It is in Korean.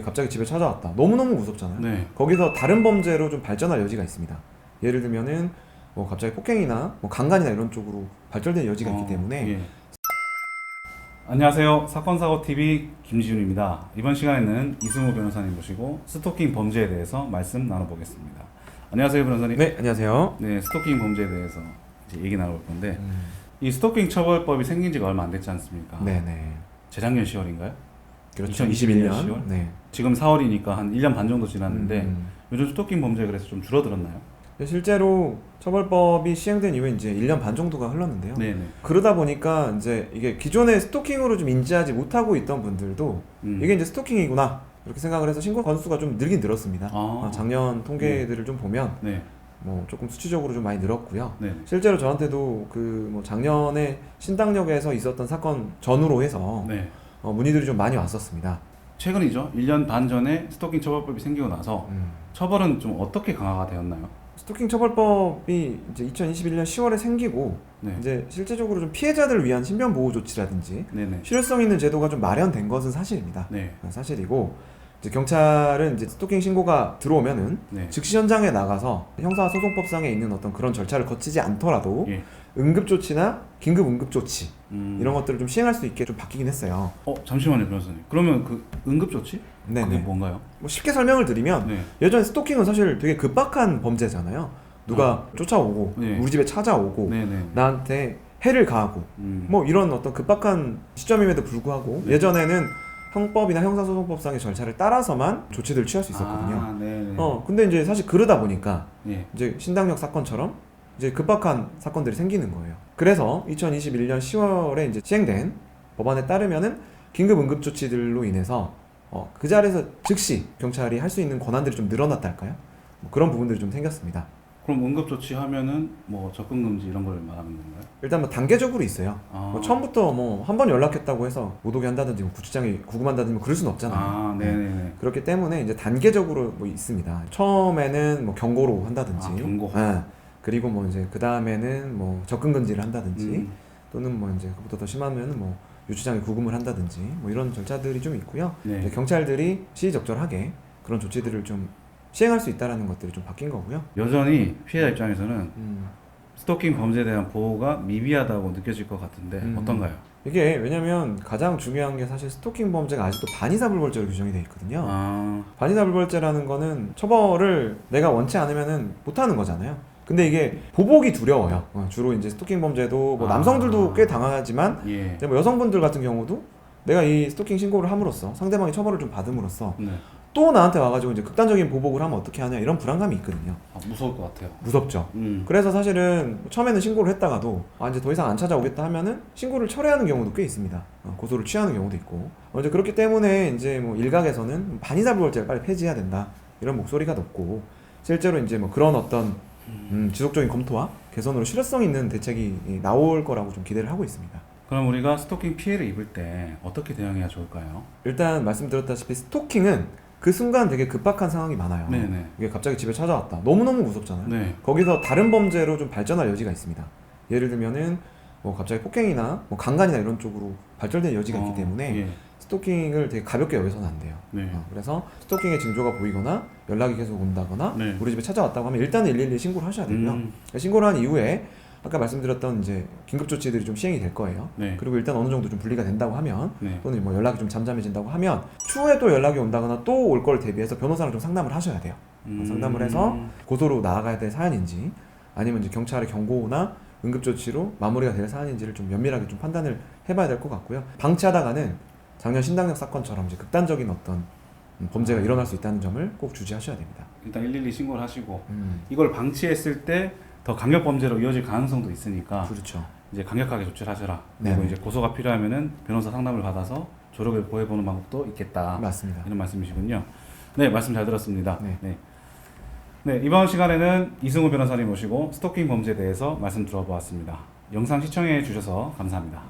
갑자기 집에 찾아왔다. 너무너무 무섭잖아요. 네. 거기서 다른 범죄로 좀 발전할 여지가 있습니다. 예를 들면은 뭐 갑자기 폭행이나 뭐 강간이나 이런 쪽으로 발전될 여지가 있기 때문에. 예. 안녕하세요. 사건사고TV 김지훈입니다. 이번 시간에는 이승우 변호사님 모시고 스토킹 범죄에 대해서 말씀 나눠보겠습니다. 안녕하세요, 변호사님. 네, 안녕하세요. 네, 스토킹 범죄에 대해서 이제 얘기 나눠볼 건데 이 스토킹 처벌법이 생긴 지가 얼마 안 됐지 않습니까? 네네. 재작년 10월인가요? 그렇죠. 2021년 10월. 네. 지금 4월이니까 한 1년 반 정도 지났는데 요즘 스토킹 범죄가 그래서 좀 줄어들었나요? 실제로 처벌법이 시행된 이후에 이제 1년 반 정도가 흘렀는데요. 네네. 그러다 보니까 이제 이게 기존에 스토킹으로 좀 인지하지 못하고 있던 분들도 이게 이제 스토킹이구나 이렇게 생각을 해서 신고 건수가 좀 늘긴 늘었습니다. 작년 통계들을 좀 보면 네. 뭐 조금 수치적으로 좀 많이 늘었고요. 네. 실제로 저한테도 그 뭐 작년에 신당역에서 있었던 사건 전후로 해서 네. 문의들이 좀 많이 왔었습니다. 최근이죠. 1년 반 전에 스토킹 처벌법이 생기고 나서 처벌은 좀 어떻게 강화가 되었나요? 스토킹 처벌법이 이제 2021년 10월에 생기고 네. 이제 실제적으로 좀 피해자들을 위한 신변 보호 조치라든지 네네. 실효성 있는 제도가 좀 마련된 것은 사실입니다. 네. 사실이고 이제 경찰은 이제 스토킹 신고가 들어오면은 네. 즉시 현장에 나가서 형사소송법상에 있는 어떤 그런 절차를 거치지 않더라도 예. 응급조치나 긴급 응급조치 이런 것들을 좀 시행할 수 있게 좀 바뀌긴 했어요. 잠시만요, 변호사님. 그러면 그 응급조치? 네네. 그게 뭔가요? 뭐 쉽게 설명을 드리면 네. 예전에 스토킹은 사실 되게 급박한 범죄잖아요. 누가 쫓아오고 네. 우리 집에 찾아오고 네네. 나한테 해를 가하고 뭐 이런 어떤 급박한 시점임에도 불구하고 네. 예전에는 형법이나 형사소송법상의 절차를 따라서만 조치들을 취할 수 있었거든요. 네네. 근데 이제 사실 그러다 보니까 예. 이제 신당역 사건처럼 이제 급박한 사건들이 생기는 거예요. 그래서 2021년 10월에 이제 시행된 법안에 따르면은 긴급 응급 조치들로 인해서 그 자리에서 즉시 경찰이 할 수 있는 권한들이 좀 늘어났다 할까요? 뭐 그런 부분들이 좀 생겼습니다. 그럼 응급조치 하면은 뭐 접근금지 이런 걸 말하는 건가요? 일단 뭐 단계적으로 있어요. 뭐 처음부터 뭐 한 번 연락했다고 해서 못 오게 한다든지 뭐 구치장이 구금한다든지 뭐 그럴 수는 없잖아요. 네네네. 그렇기 때문에 이제 단계적으로 뭐 있습니다. 처음에는 뭐 경고로 한다든지, 경고. 그리고 뭐 이제 그 다음에는 뭐 접근 금지를 한다든지, 또는 뭐 이제 그보다 더 심하면은 뭐 유치장에 구금을 한다든지 뭐 이런 절차들이 좀 있고요. 네. 이제 경찰들이 시의적절하게 그런 조치들을 좀 시행할 수 있다라는 것들이 좀 바뀐 거고요. 여전히 피해자 입장에서는 스토킹 범죄에 대한 보호가 미비하다고 느껴질 것 같은데 어떤가요? 이게 왜냐면 가장 중요한 게 사실 스토킹 범죄가 아직도 반의사불벌죄로 규정이 되어 있거든요. 반의사불벌죄라는 거는 처벌을 내가 원치 않으면은 못하는 거잖아요. 근데 이게 보복이 두려워요. 주로 이제 스토킹 범죄도 뭐 남성들도 꽤 당하지만 예. 뭐 여성분들 같은 경우도 내가 이 스토킹 신고를 함으로써 상대방이 처벌을 좀 받음으로써 네. 또 나한테 와가지고 이제 극단적인 보복을 하면 어떻게 하냐 이런 불안감이 있거든요. 무서울 것 같아요. 무섭죠. 그래서 사실은 처음에는 신고를 했다가도 이제 더 이상 안 찾아오겠다 하면은 신고를 철회하는 경우도 꽤 있습니다. 고소를 취하는 경우도 있고. 이제 그렇기 때문에 이제 뭐 일각에서는 반의사불벌죄를 빨리 폐지해야 된다 이런 목소리가 높고, 실제로 이제 뭐 그런 어떤 지속적인 검토와 개선으로 실효성 있는 대책이 나올 거라고 좀 기대를 하고 있습니다. 그럼 우리가 스토킹 피해를 입을 때 어떻게 대응해야 좋을까요? 일단 말씀드렸다시피 스토킹은 그 순간 되게 급박한 상황이 많아요. 네네. 이게 갑자기 집에 찾아왔다. 너무너무 무섭잖아요. 네. 거기서 다른 범죄로 좀 발전할 여지가 있습니다. 예를 들면은 뭐 갑자기 폭행이나 뭐 강간이나 이런 쪽으로 발전될 여지가 있기 때문에 예. 스토킹을 되게 가볍게 여기서는 안 돼요. 네. 그래서 스토킹의 징조가 보이거나 연락이 계속 온다거나 네. 우리 집에 찾아왔다고 하면 일단은 112에 신고를 하셔야 되고요. 신고를 한 이후에 아까 말씀드렸던 이제 긴급 조치들이 좀 시행이 될 거예요. 네. 그리고 일단 어느 정도 좀 분리가 된다고 하면 네. 또는 뭐 연락이 좀 잠잠해진다고 하면 추후에 또 연락이 온다거나 또 올 걸 대비해서 변호사랑 좀 상담을 하셔야 돼요. 상담을 해서 고소로 나아가야 될 사안인지 아니면 이제 경찰의 경고나 응급조치로 마무리가 될 사안인지를 좀 면밀하게 좀 판단을 해봐야 될 것 같고요. 방치하다가는 작년 신당역 사건처럼 이제 극단적인 어떤 범죄가 일어날 수 있다는 점을 꼭 주시하셔야 됩니다. 일단 112 신고를 하시고 이걸 방치했을 때 더 강력 범죄로 이어질 가능성도 있으니까 그렇죠. 이제 강력하게 조치를 하셔라. 그리고 네네. 이제 고소가 필요하면은 변호사 상담을 받아서 조력을 보호해보는 방법도 있겠다. 맞습니다. 이런 말씀이시군요. 네, 말씀 잘 들었습니다. 네. 네, 이번 시간에는 이승우 변호사님 모시고 스토킹 범죄에 대해서 말씀 들어보았습니다. 영상 시청해 주셔서 감사합니다.